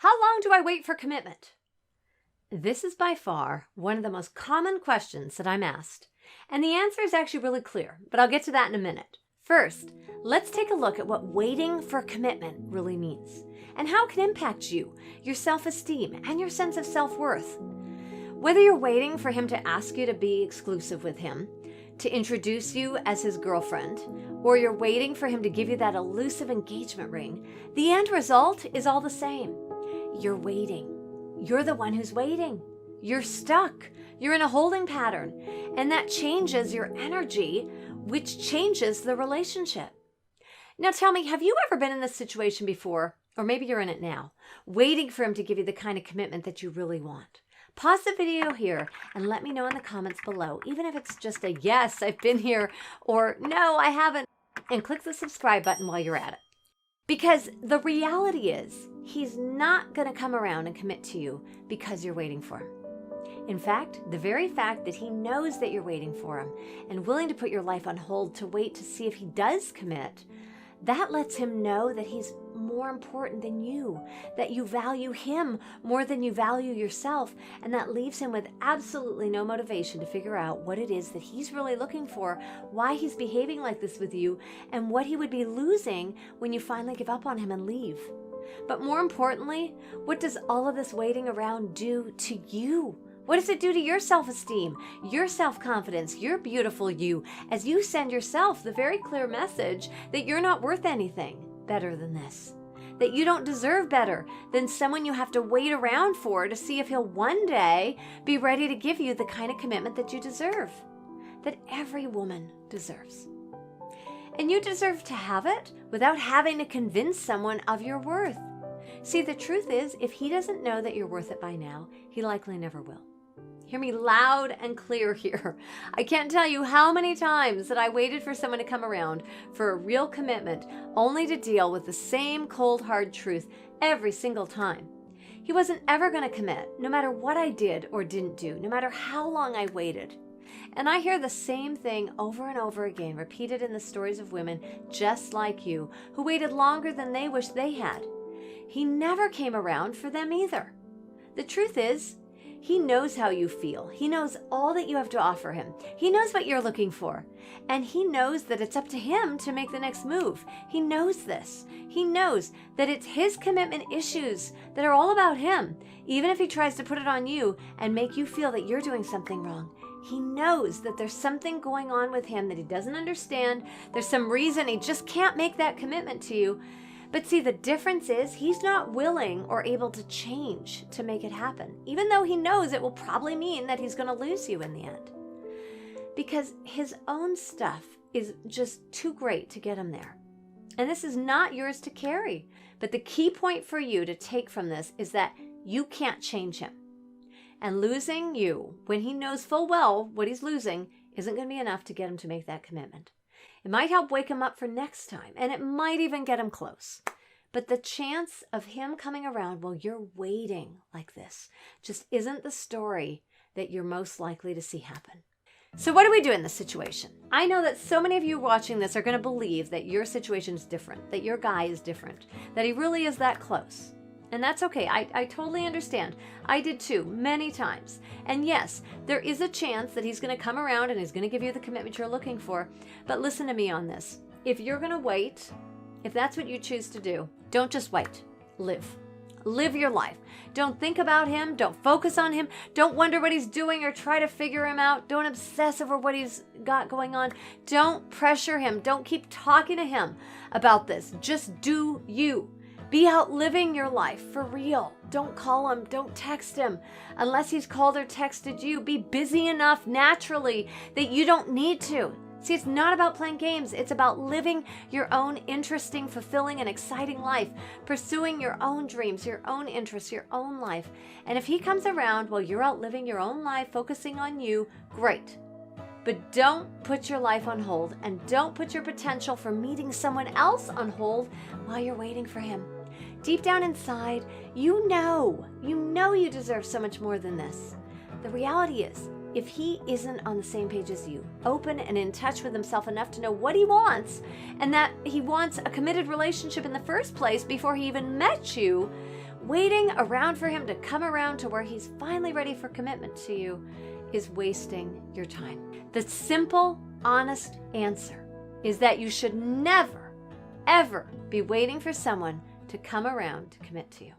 How long do I wait for commitment? This is by far one of the most common questions that I'm asked, and the answer is actually really clear, but I'll get to that in a minute. First, let's take a look at what waiting for commitment really means and how it can impact you, your self-esteem, and your sense of self-worth. Whether you're waiting for him to ask you to be exclusive with him, to introduce you as his girlfriend, or you're waiting for him to give you that elusive engagement ring, the end result is all the same. You're waiting. You're the one who's waiting. You're stuck. You're in a holding pattern, and that changes your energy, which changes the relationship. Now tell me, have you ever been in this situation before, or maybe you're in it now, waiting for him to give you the kind of commitment that you really want? Pause the video here and let me know in the comments below, even if it's just a yes, I've been here, or no, I haven't, and click the subscribe button while you're at it. Because the reality is, he's not going to come around and commit to you because you're waiting for him. In fact, the very fact that he knows that you're waiting for him and willing to put your life on hold to wait to see if he does commit, that lets him know that he's more important than you, that you value him more than you value yourself, and that leaves him with absolutely no motivation to figure out what it is that he's really looking for, why he's behaving like this with you, and what he would be losing when you finally give up on him and leave. But more importantly, what does all of this waiting around do to you? What does it do to your self-esteem, your self-confidence, your beautiful you, as you send yourself the very clear message that you're not worth anything better than this, that you don't deserve better than someone you have to wait around for to see if he'll one day be ready to give you the kind of commitment that you deserve, that every woman deserves. And you deserve to have it without having to convince someone of your worth. See, the truth is, if he doesn't know that you're worth it by now, he likely never will. Hear me loud and clear here. I can't tell you how many times that I waited for someone to come around for a real commitment, only to deal with the same cold, hard truth every single time. He wasn't ever going to commit, no matter what I did or didn't do, no matter how long I waited. And I hear the same thing over and over again, repeated in the stories of women just like you, who waited longer than they wished they had. He never came around for them either. The truth is, he knows how you feel. He knows all that you have to offer him. He knows what you're looking for. And he knows that it's up to him to make the next move. He knows this. He knows that it's his commitment issues that are all about him, even if he tries to put it on you and make you feel that you're doing something wrong. He knows that there's something going on with him that he doesn't understand. There's some reason he just can't make that commitment to you. But see, the difference is he's not willing or able to change to make it happen, even though he knows it will probably mean that he's going to lose you in the end. Because his own stuff is just too great to get him there. And this is not yours to carry. But the key point for you to take from this is that you can't change him. And losing you, when he knows full well what he's losing, isn't going to be enough to get him to make that commitment. It might help wake him up for next time, and it might even get him close. But the chance of him coming around while you're waiting like this just isn't the story that you're most likely to see happen. So what do we do in this situation? I know that so many of you watching this are going to believe that your situation is different, that your guy is different, that he really is that close. And that's okay. I totally understand. I did too, many times. And yes, there is a chance that he's going to come around and he's going to give you the commitment you're looking for. But listen to me on this. If you're going to wait, if that's what you choose to do, don't just wait. Live. Live your life. Don't think about him. Don't focus on him. Don't wonder what he's doing or try to figure him out. Don't obsess over what he's got going on. Don't pressure him. Don't keep talking to him about this. Just do you. Be out living your life for real. Don't call him. Don't text him unless he's called or texted you. Be busy enough naturally that you don't need to. See, it's not about playing games. It's about living your own interesting, fulfilling, and exciting life, pursuing your own dreams, your own interests, your own life. And if he comes around while you're out living your own life, focusing on you, great. But don't put your life on hold, and don't put your potential for meeting someone else on hold while you're waiting for him. Deep down inside, you know you deserve so much more than this. The reality is, if he isn't on the same page as you, open and in touch with himself enough to know what he wants, and that he wants a committed relationship in the first place before he even met you, waiting around for him to come around to where he's finally ready for commitment to you is wasting your time. The simple, honest answer is that you should never, ever be waiting for someone to come around to commit to you.